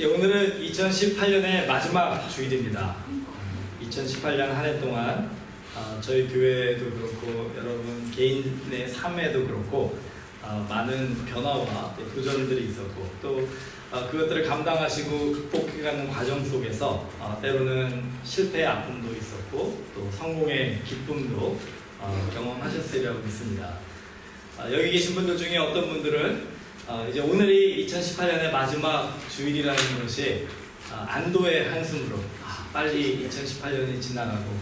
예, 오늘은 2018년의 마지막 주일입니다. 2018년 한 해 동안 저희 교회도 그렇고 여러분 개인의 삶에도 그렇고 많은 변화와 도전들이 있었고 또 그것들을 감당하시고 극복해가는 과정 속에서 때로는 실패의 아픔도 있었고 또 성공의 기쁨도 경험하셨으리라고 믿습니다. 여기 계신 분들 중에 어떤 분들은 이제 오늘이 2018년의 마지막 주일이라는 것이 안도의 한숨으로 빨리 2018년이 지나가고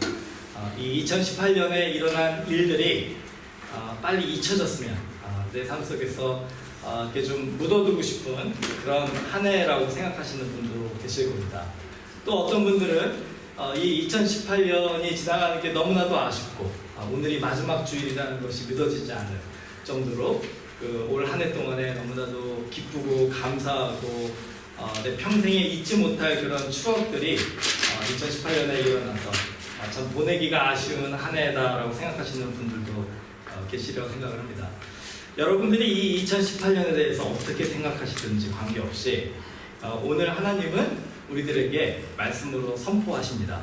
이 2018년에 일어난 일들이 빨리 잊혀졌으면 내 삶 속에서 이렇게 좀 묻어두고 싶은 그런 한 해라고 생각하시는 분도 계실 겁니다. 또 어떤 분들은 이 2018년이 지나가는 게 너무나도 아쉽고 오늘이 마지막 주일이라는 것이 믿어지지 않을 정도로 올 한 해 동안에 너무나도 기쁘고 감사하고 내 평생에 잊지 못할 그런 추억들이 2018년에 일어나서 참 보내기가 아쉬운 한 해다라고 생각하시는 분들도 계시리라고 생각을 합니다. 여러분들이 이 2018년에 대해서 어떻게 생각하시든지 관계없이 오늘 하나님은 우리들에게 말씀으로 선포하십니다.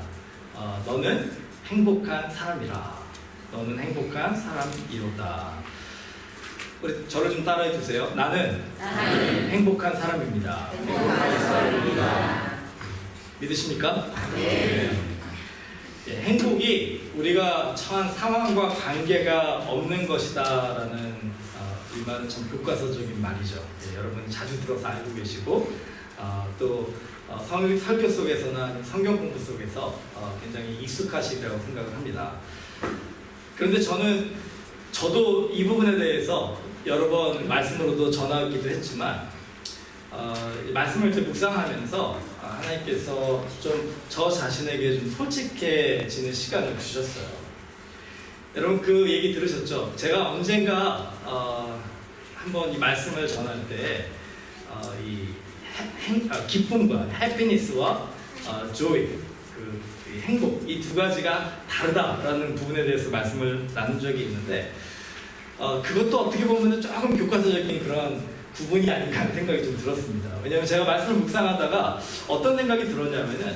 너는 행복한 사람이라. 너는 행복한 사람이로다. 우리 저를 좀 따라해 주세요. 나는 행복한 사람입니다. 믿으십니까? 네. 행복이 우리가 처한 상황과 관계가 없는 것이다라는 이 말은 참 교과서적인 말이죠. 여러분 자주 들어서 알고 계시고 또 설교 속에서나 성경 공부 속에서 굉장히 익숙하시리라고 생각을 합니다. 그런데 저도 이 부분에 대해서 여러 번 말씀으로도 전하기도 했지만 말씀을 이제 묵상하면서 하나님께서 좀 저 자신에게 좀 솔직해지는 시간을 주셨어요. 여러분 그 얘기 들으셨죠? 제가 언젠가 한번 이 말씀을 전할 때 기쁨과 해피니스와 조이 그 행복 이 두 가지가 다르다라는 부분에 대해서 말씀을 나눈 적이 있는데 그것도 어떻게 보면 조금 교과서적인 그런 구분이 아닌가 하는 생각이 좀 들었습니다. 왜냐하면 제가 말씀을 묵상하다가 어떤 생각이 들었냐면은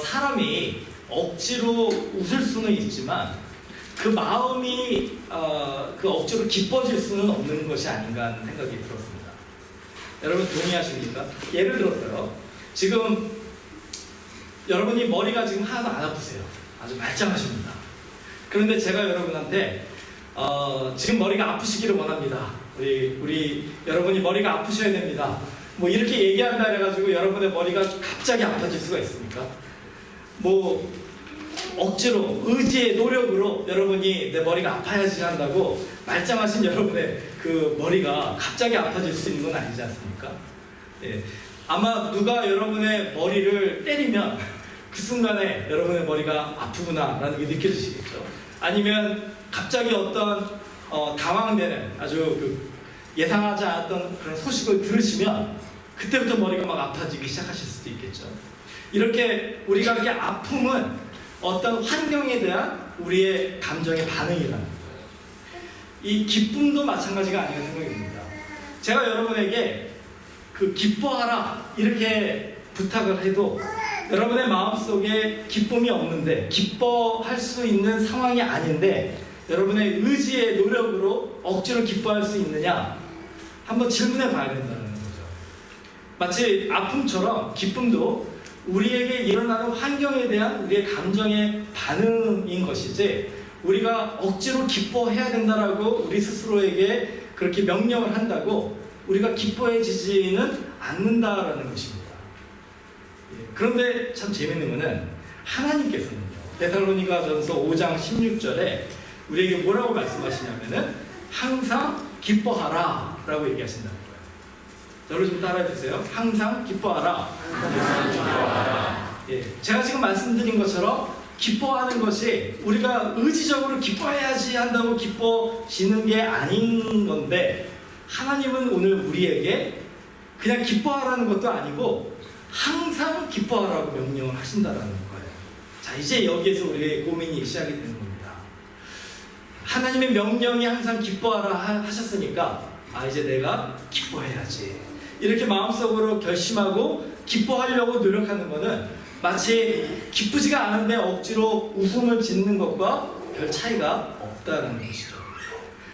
사람이 억지로 웃을 수는 있지만 그 마음이 그 억지로 기뻐질 수는 없는 것이 아닌가 하는 생각이 들었습니다. 여러분 동의하십니까? 예를 들어서요. 지금 여러분이 머리가 지금 하나도 안 아프세요. 아주 말짱하십니다. 그런데 제가 여러분한테 지금 머리가 아프시기를 원합니다. 우리 여러분이 머리가 아프셔야 됩니다. 뭐 이렇게 얘기한다 해가지고 여러분의 머리가 갑자기 아파질 수가 있습니까? 뭐 억지로 의지의 노력으로 여러분이 내 머리가 아파야지 한다고 말짱하신 여러분의 그 머리가 갑자기 아파질 수 있는 건 아니지 않습니까? 예. 아마 누가 여러분의 머리를 때리면 그 순간에 여러분의 머리가 아프구나 라는 게 느껴지시겠죠. 아니면 갑자기 어떤 당황되는 아주 그 예상하지 않았던 그런 소식을 들으시면 그때부터 머리가 막 아파지기 시작하실 수도 있겠죠. 이렇게 우리가 이렇게 아픔은 어떤 환경에 대한 우리의 감정의 반응이라는 거예요. 이 기쁨도 마찬가지가 아닌가 생각이 듭니다. 제가 여러분에게 그 기뻐하라 이렇게 부탁을 해도 여러분의 마음속에 기쁨이 없는데 기뻐할 수 있는 상황이 아닌데 여러분의 의지의 노력으로 억지로 기뻐할 수 있느냐 한번 질문해 봐야 된다는 거죠. 마치 아픔처럼 기쁨도 우리에게 일어나는 환경에 대한 우리의 감정의 반응인 것이지 우리가 억지로 기뻐해야 된다라고 우리 스스로에게 그렇게 명령을 한다고 우리가 기뻐해지지는 않는다라는 것입니다. 그런데 참 재밌는 것은 하나님께서는요. 데살로니가전서 5장 16절에 우리에게 뭐라고 말씀하시냐면은 항상 기뻐하라 라고 얘기하신다는 거예요. 저를 좀 따라해 주세요. 항상 기뻐하라. 항상 기뻐하라. 예, 제가 지금 말씀드린 것처럼 기뻐하는 것이 우리가 의지적으로 기뻐해야지 한다고 기뻐지는 게 아닌 건데 하나님은 오늘 우리에게 그냥 기뻐하라는 것도 아니고 항상 기뻐하라고 명령을 하신다라는 거예요. 자, 이제 여기에서 우리의 고민이 시작이 되는 겁니다. 하나님의 명령이 항상 기뻐하라 하셨으니까 이제 내가 기뻐해야지. 이렇게 마음속으로 결심하고 기뻐하려고 노력하는 것은 마치 기쁘지가 않은데 억지로 웃음을 짓는 것과 별 차이가 없다는 것이죠.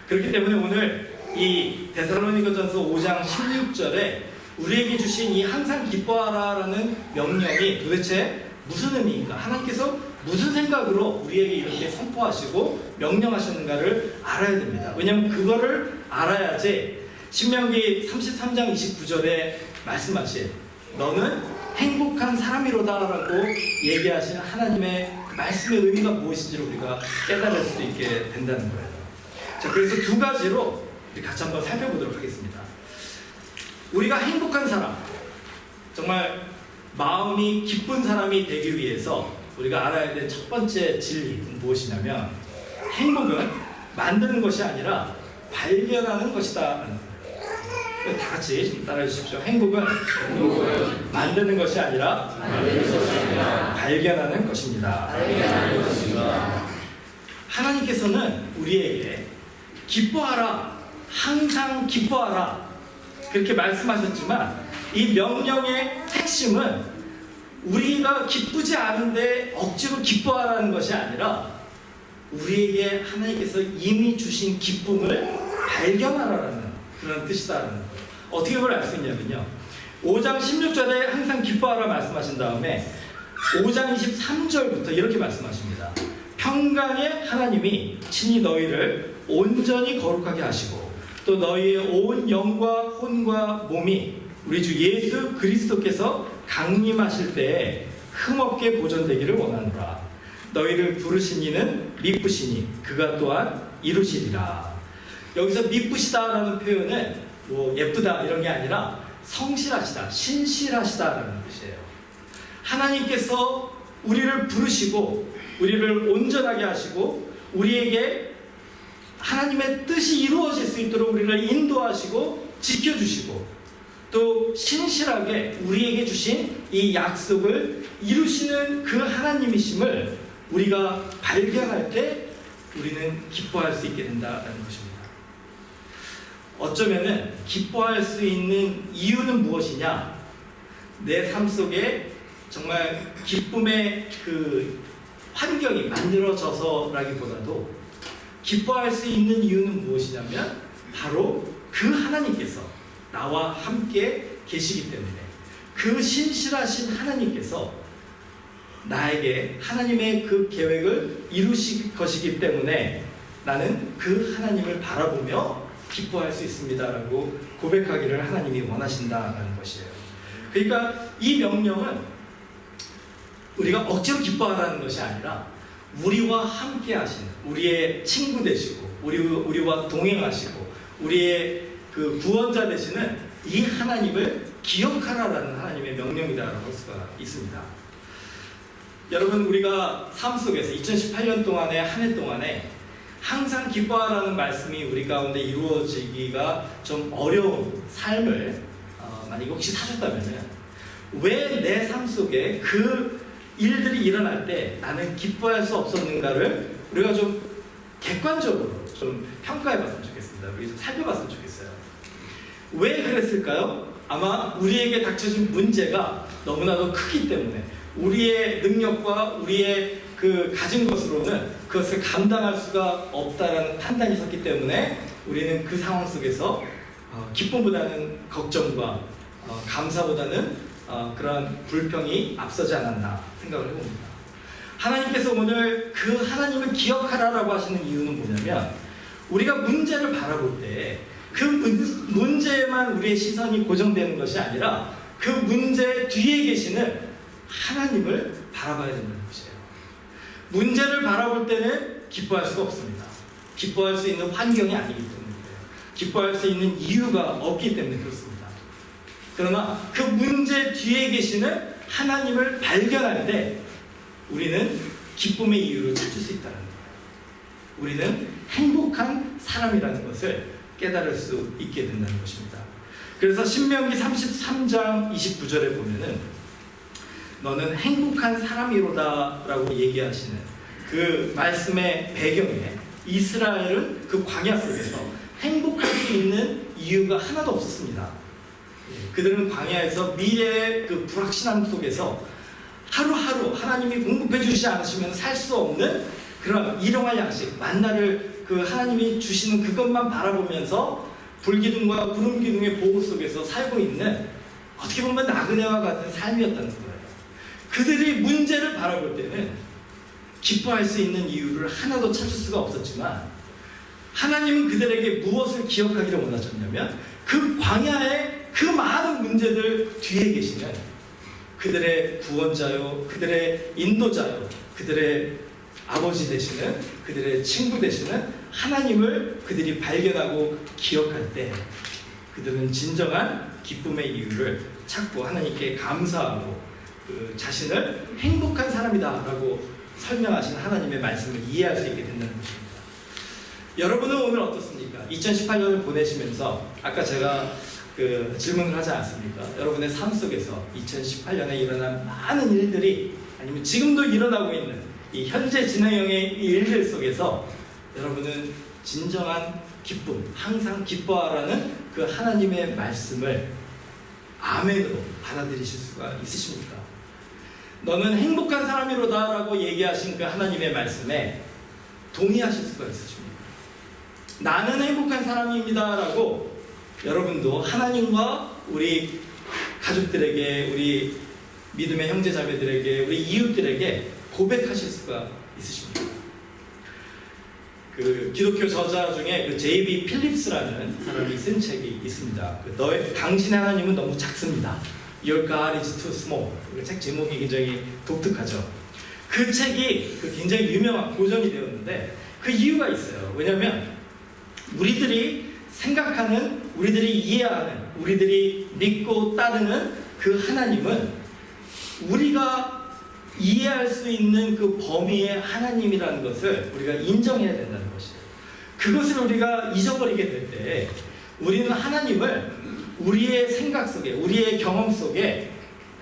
그렇기 때문에 오늘 이 데살로니가전서 5장 16절에 우리에게 주신 이 항상 기뻐하라라는 명령이 도대체 무슨 의미인가? 하나님께서 무슨 생각으로 우리에게 이렇게 선포하시고 명령하시는가를 알아야 됩니다. 왜냐하면 그거를 알아야지 신명기 33장 29절에 말씀하신 너는 행복한 사람이로다라고 얘기하신 하나님의 말씀의 의미가 무엇인지를 우리가 깨달을 수 있게 된다는 거예요. 자, 그래서 두 가지로 우리 같이 한번 살펴보도록 하겠습니다. 우리가 행복한 사람, 정말 마음이 기쁜 사람이 되기 위해서 우리가 알아야 될 첫 번째 진리는 무엇이냐면 행복은 만드는 것이 아니라 발견하는 것이다. 다 같이 좀 따라해 주십시오. 행복은 만드는 것이 아니라 발견하는 것입니다. 하나님께서는 우리에게 기뻐하라, 항상 기뻐하라 그렇게 말씀하셨지만 이 명령의 핵심은 우리가 기쁘지 않은데 억지로 기뻐하라는 것이 아니라 우리에게 하나님께서 이미 주신 기쁨을 발견하라는 그런 뜻이다라는 거예요. 어떻게 그걸 알 수 있냐면요, 5장 16절에 항상 기뻐하라 말씀하신 다음에 5장 23절부터 이렇게 말씀하십니다. 평강의 하나님이 친히 너희를 온전히 거룩하게 하시고 또 너희의 온 영과 혼과 몸이 우리 주 예수 그리스도께서 강림하실 때에 흠없게 보존되기를 원하노라. 너희를 부르신 이는 미쁘시니 그가 또한 이루시리라. 여기서 미쁘시다라는 표현은 뭐 예쁘다 이런 게 아니라 성실하시다, 신실하시다라는 뜻이에요. 하나님께서 우리를 부르시고 우리를 온전하게 하시고 우리에게 하나님의 뜻이 이루어질 수 있도록 우리를 인도하시고 지켜주시고 또 신실하게 우리에게 주신 이 약속을 이루시는 그 하나님이심을 우리가 발견할 때 우리는 기뻐할 수 있게 된다는 것입니다. 어쩌면은 기뻐할 수 있는 이유는 무엇이냐? 내 삶 속에 정말 기쁨의 그 환경이 만들어져서라기보다도 기뻐할 수 있는 이유는 무엇이냐면 바로 그 하나님께서 나와 함께 계시기 때문에 그 신실하신 하나님께서 나에게 하나님의 그 계획을 이루실 것이기 때문에 나는 그 하나님을 바라보며 기뻐할 수 있습니다라고 고백하기를 하나님이 원하신다는 것이에요. 그러니까 이 명령은 우리가 억지로 기뻐하라는 것이 아니라 우리와 함께 하시는, 우리의 친구 되시고 우리와 동행하시고 우리의 그 구원자 되시는 이 하나님을 기억하라라는 하나님의 명령이다라고 할 수가 있습니다. 여러분, 우리가 삶 속에서 2018년 동안에 한 해 동안에 항상 기뻐하라는 말씀이 우리 가운데 이루어지기가 좀 어려운 삶을 만약에 혹시 사셨다면 왜 내 삶 속에 그 일들이 일어날 때 나는 기뻐할 수 없었는가를 우리가 좀 객관적으로 좀 평가해봤으면 좋겠습니다. 우리 좀 살펴봤으면 좋겠어요. 왜 그랬을까요? 아마 우리에게 닥쳐진 문제가 너무나도 크기 때문에 우리의 능력과 우리의 그 가진 것으로는 그것을 감당할 수가 없다라는 판단이 섰기 때문에 우리는 그 상황 속에서 기쁨보다는 걱정과 감사보다는 그러한 불평이 앞서지 않았나 생각을 해봅니다. 하나님께서 오늘 그 하나님을 기억하라라고 하시는 이유는 뭐냐면 우리가 문제를 바라볼 때 그 문제에만 우리의 시선이 고정되는 것이 아니라 그 문제 뒤에 계시는 하나님을 바라봐야 된다는 것이에요. 문제를 바라볼 때는 기뻐할 수가 없습니다. 기뻐할 수 있는 환경이 아니기 때문이에요. 기뻐할 수 있는 이유가 없기 때문에 그렇습니다. 그러나 그 문제 뒤에 계시는 하나님을 발견할 때 우리는 기쁨의 이유를 찾을 수 있다는 거예요. 우리는 행복한 사람이라는 것을 깨달을 수 있게 된다는 것입니다. 그래서 신명기 33장 29절에 보면은 너는 행복한 사람이로다 라고 얘기하시는 그 말씀의 배경에 이스라엘은 그 광야 속에서 행복할 수 있는 이유가 하나도 없었습니다. 그들은 광야에서 미래의 그 불확실함 속에서 하루하루 하나님이 공급해 주시지 않으시면 살 수 없는 그런 일용할 양식, 만나를 그 하나님이 주시는 그것만 바라보면서 불기둥과 구름기둥의 보호 속에서 살고 있는, 어떻게 보면 나그네와 같은 삶이었다는 거예요. 그들이 문제를 바라볼 때는 기뻐할 수 있는 이유를 하나도 찾을 수가 없었지만, 하나님은 그들에게 무엇을 기억하기를 원하셨냐면 그 광야의 그 많은 문제들 뒤에 계시는 그들의 구원자요, 그들의 인도자요, 그들의 아버지 되시는, 그들의 친구 되시는 하나님을 그들이 발견하고 기억할 때 그들은 진정한 기쁨의 이유를 찾고 하나님께 감사하고 그 자신을 행복한 사람이다 라고 설명하신 하나님의 말씀을 이해할 수 있게 된다는 것입니다. 여러분은 오늘 어떻습니까? 2018년을 보내시면서 아까 제가 그 질문을 하지 않았습니까? 여러분의 삶 속에서 2018년에 일어난 많은 일들이, 아니면 지금도 일어나고 있는 이 현재 진행형의 이 일들 속에서 여러분은 진정한 기쁨, 항상 기뻐하라는 그 하나님의 말씀을 아멘으로 받아들이실 수가 있으십니까? 너는 행복한 사람이로다 라고 얘기하신 그 하나님의 말씀에 동의하실 수가 있으십니까? 나는 행복한 사람입니다 라고 여러분도 하나님과 우리 가족들에게, 우리 믿음의 형제자매들에게, 우리 이웃들에게 고백하실 수가 있으십니까? 그 기독교 저자 중에 그 J.B. 필립스라는 사람이 쓴 책이 있습니다. 당신의 하나님은 너무 작습니다. Your God is too small. 그 책 제목이 굉장히 독특하죠. 그 책이 굉장히 유명한 고전이 되었는데 그 이유가 있어요. 왜냐하면 우리들이 생각하는, 우리들이 이해하는, 우리들이 믿고 따르는 그 하나님은 우리가 이해할 수 있는 그 범위의 하나님이라는 것을 우리가 인정해야 된다는 것이에요. 그것을 우리가 잊어버리게 될 때 우리는 하나님을 우리의 생각 속에, 우리의 경험 속에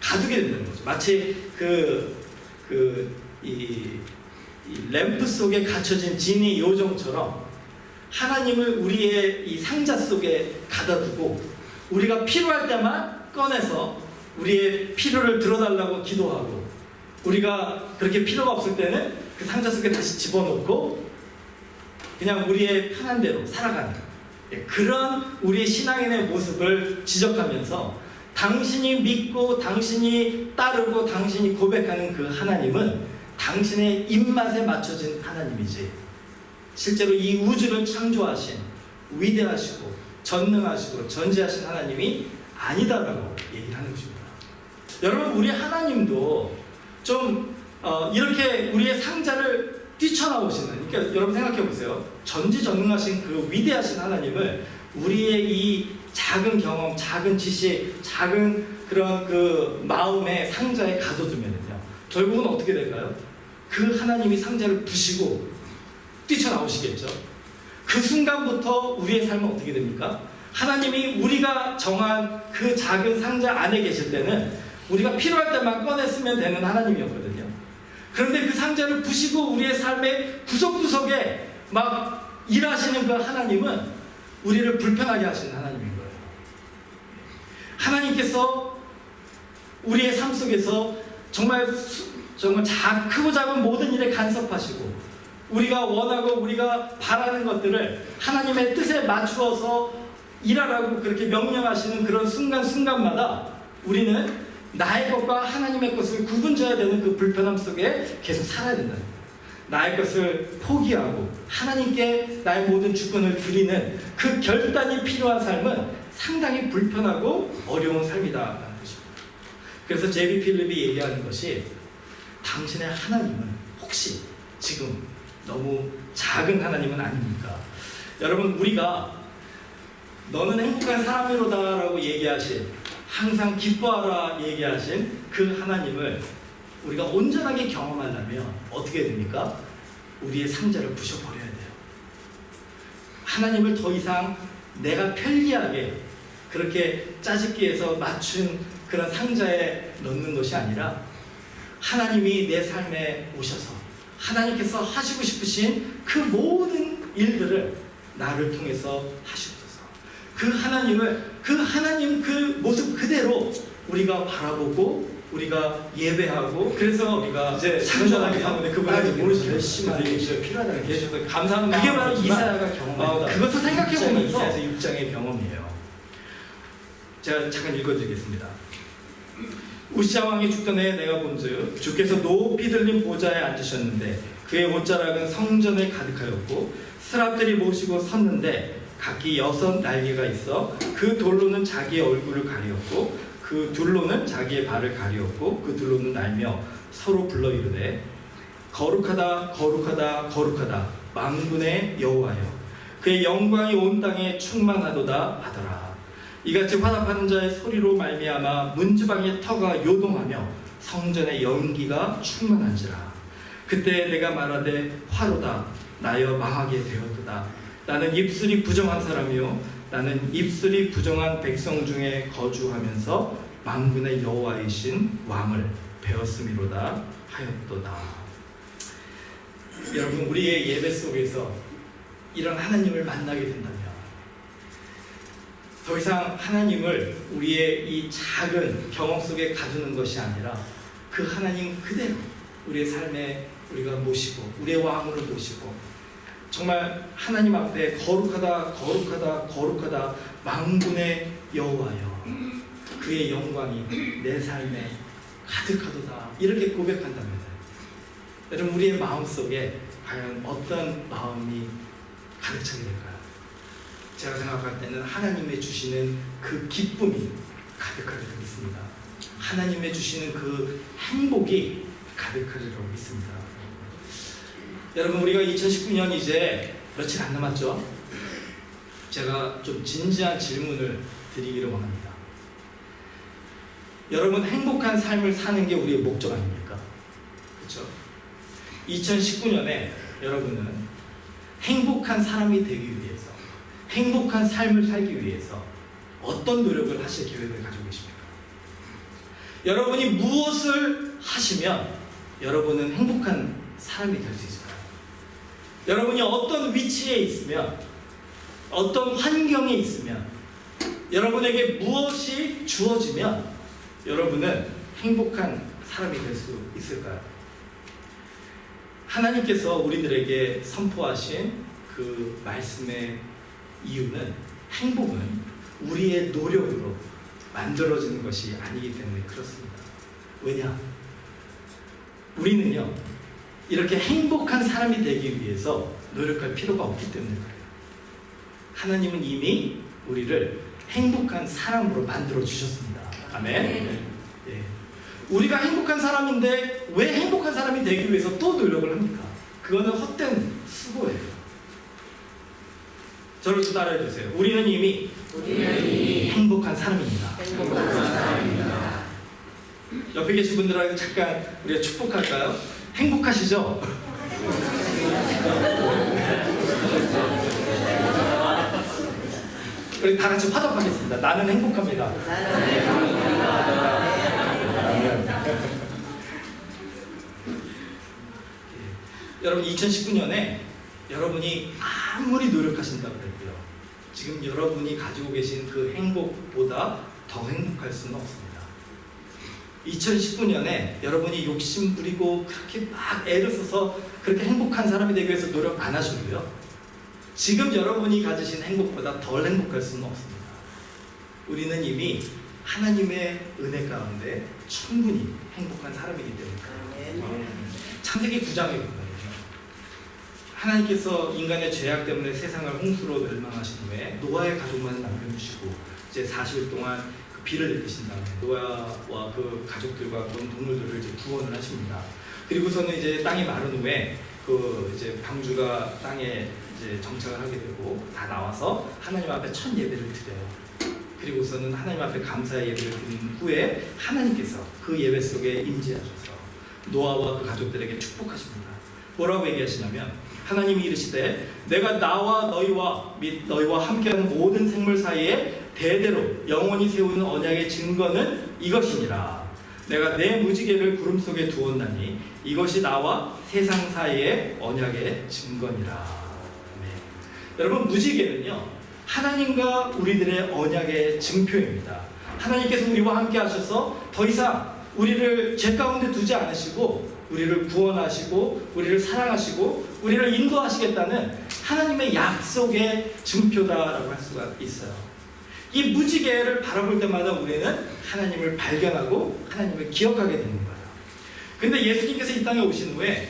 가두게 된다는 거죠. 마치 이 램프 속에 갇혀진 지니 요정처럼 하나님을 우리의 이 상자 속에 가둬두고 우리가 필요할 때만 꺼내서 우리의 필요를 들어달라고 기도하고, 우리가 그렇게 필요가 없을 때는 그 상자 속에 다시 집어넣고 그냥 우리의 편한 대로 살아가는 그런 우리의 신앙인의 모습을 지적하면서 당신이 믿고 당신이 따르고 당신이 고백하는 그 하나님은 당신의 입맛에 맞춰진 하나님이지 실제로 이 우주를 창조하신 위대하시고 전능하시고 전지하신 하나님이 아니다라고 얘기를 하는 것입니다. 여러분, 우리 하나님도 좀 이렇게 우리의 상자를 뛰쳐나오시는, 그러니까 여러분 생각해 보세요. 전지전능하신 그 위대하신 하나님을 우리의 이 작은 경험, 작은 지식, 작은 그런 그 마음의 상자에 가둬두면요, 결국은 어떻게 될까요? 그 하나님이 상자를 부시고 뛰쳐나오시겠죠. 그 순간부터 우리의 삶은 어떻게 됩니까? 하나님이 우리가 정한 그 작은 상자 안에 계실 때는 우리가 필요할 때만 꺼냈으면 되는 하나님이었거든요. 그런데 그 상자를 부시고 우리의 삶의 구석구석에 막 일하시는 그 하나님은 우리를 불편하게 하시는 하나님인 거예요. 하나님께서 우리의 삶 속에서 정말 크고 작은 모든 일에 간섭하시고 우리가 원하고 우리가 바라는 것들을 하나님의 뜻에 맞추어서 일하라고 그렇게 명령하시는 그런 순간순간마다 우리는 나의 것과 하나님의 것을 구분져야 되는 그 불편함 속에 계속 살아야 된다는 거예요. 나의 것을 포기하고 하나님께 나의 모든 주권을 드리는 그 결단이 필요한 삶은 상당히 불편하고 어려운 삶이다라는 것입니다. 그래서 제비 필립이 얘기하는 것이, 당신의 하나님은 혹시 지금 너무 작은 하나님은 아닙니까? 여러분, 우리가 너는 행복한 사람이로다 라고 얘기하신, 항상 기뻐하라 얘기하신 그 하나님을 우리가 온전하게 경험하려면 어떻게 됩니까? 우리의 상자를 부셔버려야 돼요. 하나님을 더 이상 내가 편리하게 그렇게 짜집기해서 맞춘 그런 상자에 넣는 것이 아니라 하나님이 내 삶에 오셔서 하나님께서 하시고 싶으신 그 모든 일들을 나를 통해서 하시옵소서. 그 하나님 그 모습 우리가 바라보고 우리가 예배하고 그래서 우리가 이제 상전하기 때문에 그분에게 모르죠. 열심히 하는 게 그래서 필요하다는 게 계셔서 감사하는 그게 바로 마음이지만 이사야가 경험했다. 그것을 생각해보면서 이사야서 6장의 경험이에요. 제가 잠깐 읽어드리겠습니다. 우시아 왕이 죽던 해에 내가 본즉 주께서 높이 들린 보좌에 앉으셨는데 그의 옷자락은 성전에 가득하였고 스랍들이 모시고 섰는데 각기 6 날개가 있어 그 돌로는 자기의 얼굴을 가리었고 그 둘로는 자기의 발을 가리었고 그 둘로는 날며 서로 불러 이르되 거룩하다 거룩하다 거룩하다 만군의 여호와여 그의 영광이 온 땅에 충만하도다 하더라. 이같이 화답하는 자의 소리로 말미암아 문지방의 터가 요동하며 성전의 연기가 충만한지라. 그때 내가 말하되 화로다 나여 망하게 되었도다. 나는 입술이 부정한 사람이요 나는 입술이 부정한 백성 중에 거주하면서 만군의 여호와이신 왕을 배웠음이로다 하였도다. 여러분, 우리의 예배 속에서 이런 하나님을 만나게 된다면 더 이상 하나님을 우리의 이 작은 경험 속에 가두는 것이 아니라 그 하나님 그대로 우리의 삶에 우리가 모시고 우리의 왕으로 모시고 정말 하나님 앞에 거룩하다 거룩하다 거룩하다 만군의 여호와여 그의 영광이 내 삶에 가득하도다 이렇게 고백한다면 여러분 우리의 마음속에 과연 어떤 마음이 가득 차게 될까요? 제가 생각할 때는 하나님의 주시는 그 기쁨이 가득하리라 믿습니다. 하나님의 주시는 그 행복이 가득하리라 믿습니다. 여러분 우리가 2019년 이제 며칠 안 남았죠? 제가 좀 진지한 질문을 드리기를 원합니다. 여러분 행복한 삶을 사는 게 우리의 목적 아닙니까? 그렇죠? 2019년에 여러분은 행복한 사람이 되기 위해서 행복한 삶을 살기 위해서 어떤 노력을 하실 계획을 가지고 계십니까? 여러분이 무엇을 하시면 여러분은 행복한 사람이 될 수 있을까요? 여러분이 어떤 위치에 있으면 어떤 환경에 있으면 여러분에게 무엇이 주어지면 여러분은 행복한 사람이 될 수 있을까요? 하나님께서 우리들에게 선포하신 그 말씀의 이유는 행복은 우리의 노력으로 만들어지는 것이 아니기 때문에 그렇습니다. 왜냐? 우리는요 이렇게 행복한 사람이 되기 위해서 노력할 필요가 없기 때문에 그래요. 하나님은 이미 우리를 행복한 사람으로 만들어 주셨습니다. 아멘. 예. 우리가 행복한 사람인데 왜 행복한 사람이 되기 위해서 또 노력을 합니까? 그거는 헛된 수고예요. 저를 좀 따라해 주세요. 우리는 이미 행복한 사람입니다. 옆에 계신 분들하고 잠깐 우리가 축복할까요? 행복하시죠? 우리 다 같이 화답하겠습니다. 나는 행복합니다. 여러분 2019년에 여러분이 아무리 노력하신다고 해도요 지금 여러분이 가지고 계신 그 행복보다 더 행복할 수는 없습니다. 2019년에 여러분이 욕심 부리고 그렇게 막 애를 써서 그렇게 행복한 사람이 되기 위해서 노력 안 하셔도요 지금 여러분이 가지신 행복보다 덜 행복할 수는 없습니다. 우리는 이미 하나님의 은혜 가운데 충분히 행복한 사람이기 때문에 창세기 9장에 보면 하나님께서 인간의 죄악 때문에 세상을 홍수로 멸망하신 후에 노아의 가족만을 남겨두시고 이제 40일 동안 그 비를 내리신 다음에 노아와 그 가족들과 그런 동물들을 이제 구원을 하십니다. 그리고서는 이제 땅이 마른 후에 그 이제 방주가 땅에 이제 정착을 하게 되고 다 나와서 하나님 앞에 첫 예배를 드려요. 그리고서는 하나님 앞에 감사의 예배를 드린 후에 하나님께서 그 예배 속에 임재하셔서 노아와 그 가족들에게 축복하십니다. 뭐라고 얘기하시냐면 하나님이 이르시되 내가 나와 너희와 및 너희와 함께하는 모든 생물 사이에 대대로 영원히 세우는 언약의 증거는 이것이니라. 내가 내 무지개를 구름 속에 두었나니 이것이 나와 세상 사이의 언약의 증거니라. 네. 여러분 무지개는요 하나님과 우리들의 언약의 증표입니다. 하나님께서 우리와 함께 하셔서 더 이상 우리를 죄 가운데 두지 않으시고 우리를 구원하시고 우리를 사랑하시고 우리를 인도하시겠다는 하나님의 약속의 증표다라고 할 수가 있어요. 이 무지개를 바라볼 때마다 우리는 하나님을 발견하고 하나님을 기억하게 되는 거예요. 근데 예수님께서 이 땅에 오신 후에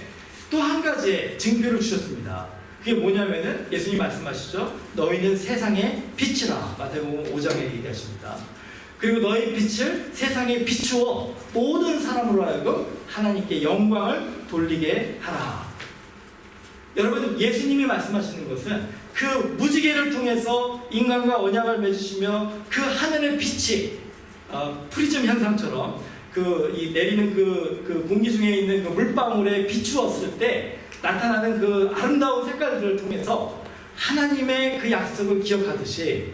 또 한 가지의 증표를 주셨습니다. 그게 뭐냐면은 예수님 말씀하시죠. 너희는 세상의 빛이라. 마태복음 5장에 얘기하십니다. 그리고 너희 빛을 세상에 비추어 모든 사람으로 하여금 하나님께 영광을 돌리게 하라. 여러분, 예수님이 말씀하시는 것은 그 무지개를 통해서 인간과 언약을 맺으시며 그 하늘의 빛이 프리즘 현상처럼 이 내리는 그 공기 중에 있는 그 물방울에 비추었을 때 나타나는 그 아름다운 색깔들을 통해서 하나님의 그 약속을 기억하듯이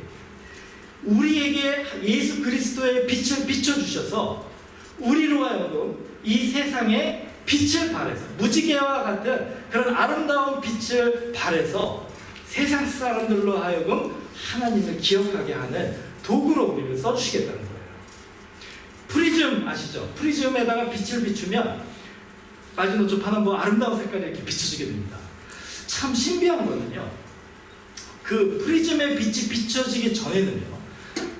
우리에게 예수 그리스도의 빛을 비춰주셔서 우리로 하여금 이 세상에 빛을 발해서 무지개와 같은 그런 아름다운 빛을 발해서 세상 사람들로 하여금 하나님을 기억하게 하는 도구로 우리를 써주시겠다는 거예요. 프리즘 아시죠? 프리즘에다가 빛을 비추면 마지노초파는 뭐 아름다운 색깔이 이렇게 비춰지게 됩니다. 참 신비한 거는요, 그 프리즘의 빛이 비춰지기 전에는요,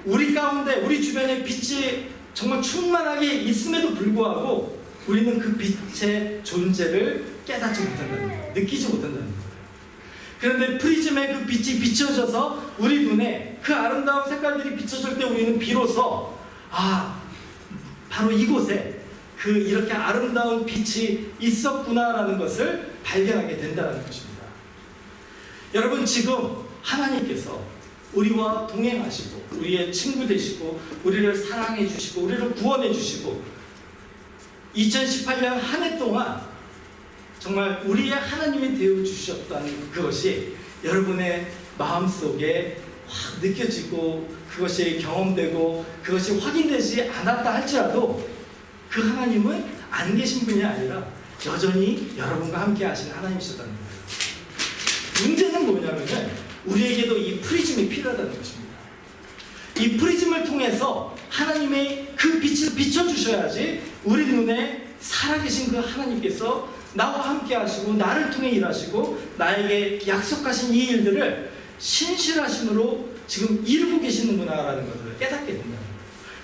우리 가운데 우리 주변에 빛이 정말 충만하게 있음에도 불구하고 우리는 그 빛의 존재를 깨닫지 못한다는 거예요. 느끼지 못한다는 거예요. 그런데 프리즘의 그 빛이 비춰져서 우리 눈에 그 아름다운 색깔들이 비춰질 때 우리는 비로소 바로 이곳에 이렇게 아름다운 빛이 있었구나라는 것을 발견하게 된다는 것입니다. 여러분, 지금 하나님께서 우리와 동행하시고 우리의 친구 되시고 우리를 사랑해 주시고 우리를 구원해 주시고 2018년 한 해 동안 정말 우리의 하나님이 되어 주셨다는 그것이 여러분의 마음속에 확 느껴지고 그것이 경험되고 그것이 확인되지 않았다 할지라도 그 하나님은 안 계신 분이 아니라 여전히 여러분과 함께 하시는 하나님이셨다는 거예요. 문제는 뭐냐면은 우리에게도 이 프리즘이 필요하다는 것입니다. 이 프리즘을 통해서 하나님의 그 빛을 비춰주셔야지 우리 눈에 살아계신 그 하나님께서 나와 함께 하시고 나를 통해 일하시고 나에게 약속하신 이 일들을 신실하심으로 지금 이루고 계시는구나라는 것을 깨닫게 된다는 거예요.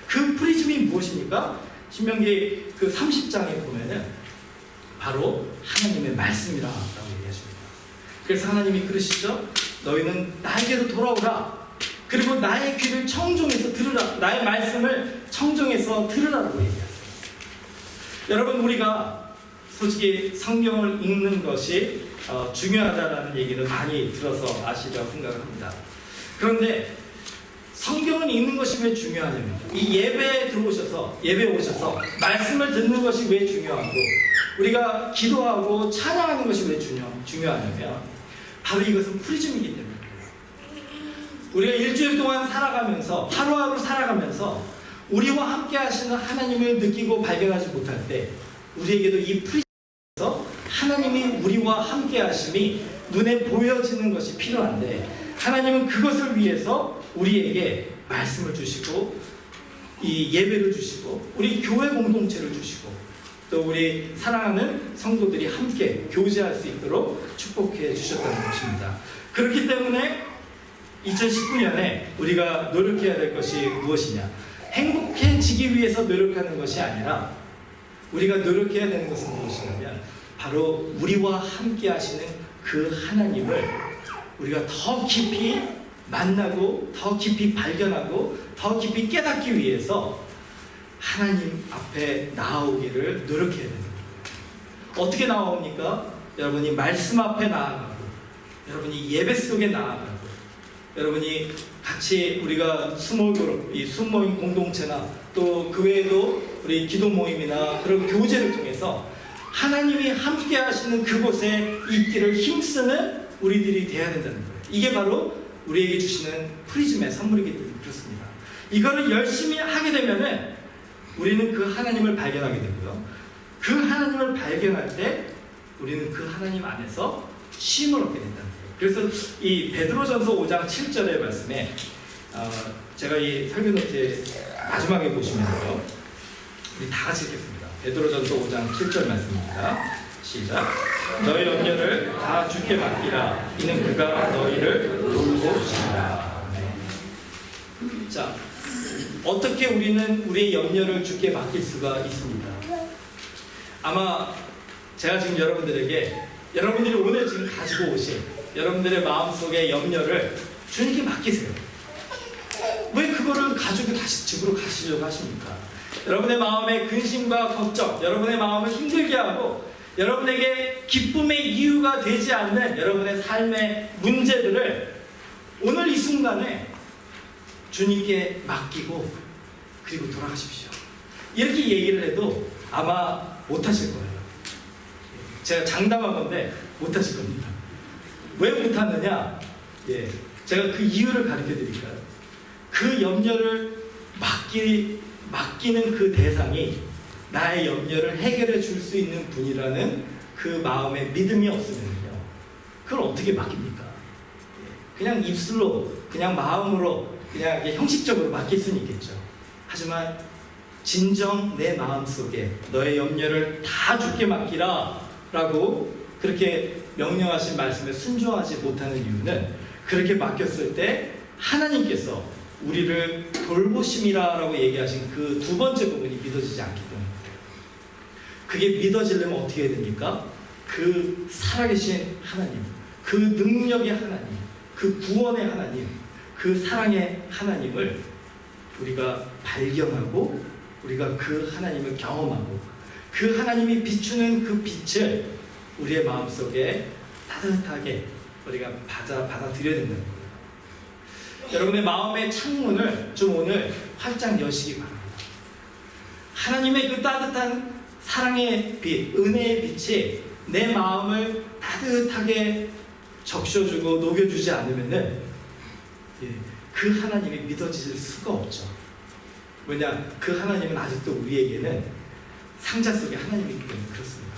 그 프리즘이 무엇입니까? 신명기 그 30장에 보면은 바로 하나님의 말씀이라고 얘기하십니다. 그래서 하나님이 그러시죠. 너희는 나에게로 돌아오라. 그리고 나의 귀를 청종해서 들으라. 나의 말씀을 청종해서 들으라고 얘기하세요. 여러분, 우리가 솔직히 성경을 읽는 것이 중요하다는 얘기를 많이 들어서 아시리라고 생각합니다. 그런데 성경을 읽는 것이 왜 중요하냐면 이 예배에 오셔서 말씀을 듣는 것이 왜 중요하고 우리가 기도하고 찬양하는 것이 왜 중요하냐면 바로 이것은 프리즘이기 때문에 우리가 일주일 동안 살아가면서 하루하루 살아가면서 우리와 함께 하시는 하나님을 느끼고 발견하지 못할 때 우리에게도 이 프리즘에서 하나님이 우리와 함께 하심이 눈에 보여지는 것이 필요한데 하나님은 그것을 위해서 우리에게 말씀을 주시고 이 예배를 주시고 우리 교회 공동체를 주시고 또 우리 사랑하는 성도들이 함께 교제할 수 있도록 축복해 주셨다는 것입니다. 그렇기 때문에 2019년에 우리가 노력해야 될 것이 무엇이냐? 행복해지기 위해서 노력하는 것이 아니라 우리가 노력해야 되는 것은 무엇이냐면 바로 우리와 함께 하시는 그 하나님을 우리가 더 깊이 만나고 더 깊이 발견하고 더 깊이 깨닫기 위해서 하나님 앞에 나아오기를 노력해야 됩니다. 어떻게 나아옵니까? 여러분이 말씀 앞에 나아가고 여러분이 예배 속에 나아가고 여러분이 같이 우리가 스몰 그룹, 이 순모임 공동체나 또 그 외에도 우리 기도 모임이나 그런 교제를 통해서 하나님이 함께 하시는 그곳에 있기를 힘쓰는 우리들이 되어야 된다는 거예요. 이게 바로 우리에게 주시는 프리즘의 선물이기 때문에 그렇습니다. 이거를 열심히 하게 되면은 우리는 그 하나님을 발견하게 되고요. 그 하나님을 발견할 때 우리는 그 하나님 안에서 쉼을 얻게 된다는 거예요. 그래서 이 베드로전서 5장 7절의 말씀에 제가 이 설교 노트에 마지막에 보시면요, 우리 다 같이 읽겠습니다. 베드로전서 5장 7절 말씀입니다. 시작. 너희 염려를 다 주께 맡기라. 이는 그가 너희를 돌보시리라. 자, 어떻게 우리는 우리의 염려를 주께 맡길 수가 있습니까? 아마 제가 지금 여러분들에게 여러분들이 오늘 지금 가지고 오신 여러분들의 마음속의 염려를 주님께 맡기세요. 왜 그거를 가지고 다시 집으로 가시려고 하십니까? 여러분의 마음의 근심과 걱정, 여러분의 마음을 힘들게 하고 여러분에게 기쁨의 이유가 되지 않는 여러분의 삶의 문제들을 오늘 이 순간에 주님께 맡기고 그리고 돌아가십시오. 이렇게 얘기를 해도 아마 못하실 거예요. 제가 장담한 건데 못하실 겁니다. 왜 못하느냐? 제가 그 이유를 가르쳐 드릴까요? 그 염려를 맡기는 그 대상이 나의 염려를 해결해 줄 수 있는 분이라는 그 마음의 믿음이 없으면요, 그걸 어떻게 맡깁니까? 그냥 입술로, 그냥 마음으로, 그냥 형식적으로 맡길 수는 있겠죠. 하지만 진정 내 마음속에 너의 염려를 다 주께 맡기라 라고 그렇게 명령하신 말씀에 순종하지 못하는 이유는, 그렇게 맡겼을 때 하나님께서 우리를 돌보심이라 라고 얘기하신 그 두 번째 부분이 믿어지지 않기 때문입니다. 그게 믿어지려면 어떻게 해야 됩니까? 그 살아계신 하나님, 그 능력의 하나님, 그 구원의 하나님, 그 사랑의 하나님을 우리가 발견하고 우리가 그 하나님을 경험하고 그 하나님이 비추는 그 빛을 우리의 마음속에 따뜻하게 우리가 받아들여야 된다는 거예요. 여러분의 마음의 창문을 좀 오늘 활짝 여시기 바랍니다. 하나님의 그 따뜻한 사랑의 빛, 은혜의 빛이 내 마음을 따뜻하게 적셔주고 녹여주지 않으면은 그 하나님이 믿어질 수가 없죠. 왜냐? 그 하나님은 아직도 우리에게는 상자 속에 하나님이기 때문에 그렇습니다.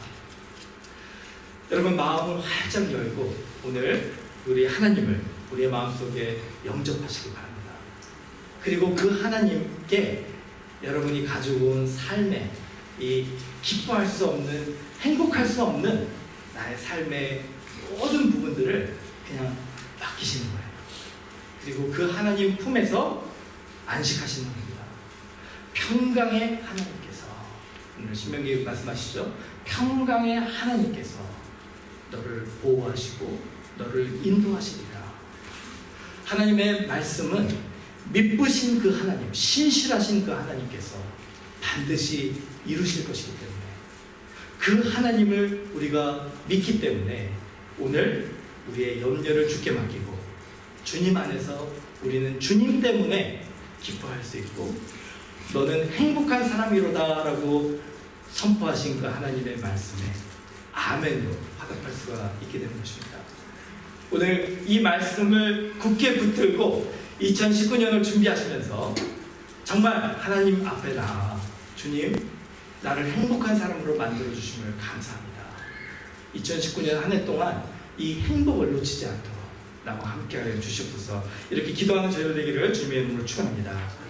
여러분, 마음을 활짝 열고 오늘 우리 하나님을 우리의 마음속에 영접하시기 바랍니다. 그리고 그 하나님께 여러분이 가지고 온 삶에 이 기뻐할 수 없는, 행복할 수 없는 나의 삶의 모든 부분들을 그냥 맡기시는 거예요. 그리고 그 하나님 품에서 안식하시는 겁니다. 평강의 하나님께서, 오늘 신명기 말씀하시죠? 평강의 하나님께서 너를 보호하시고 너를 인도하시리라. 하나님의 말씀은 믿으신 그 하나님, 신실하신 그 하나님께서 반드시 이루실 것이기 때문에 그 하나님을 우리가 믿기 때문에 오늘 우리의 염려를 주께 맡기고 주님 안에서 우리는 주님 때문에 기뻐할 수 있고 너는 행복한 사람이로다 라고 선포하신 그 하나님의 말씀에 아멘으로 화답할 수가 있게 되는 것입니다. 오늘 이 말씀을 굳게 붙들고 2019년을 준비하시면서 정말 하나님 앞에 나아 주님, 나를 행복한 사람으로 만들어주심을 감사합니다. 2019년 한 해 동안 이 행복을 놓치지 않도록 나와 함께하여 주시옵소서. 이렇게 기도하는 저희들 되기를 주님의 이름으로 축원합니다.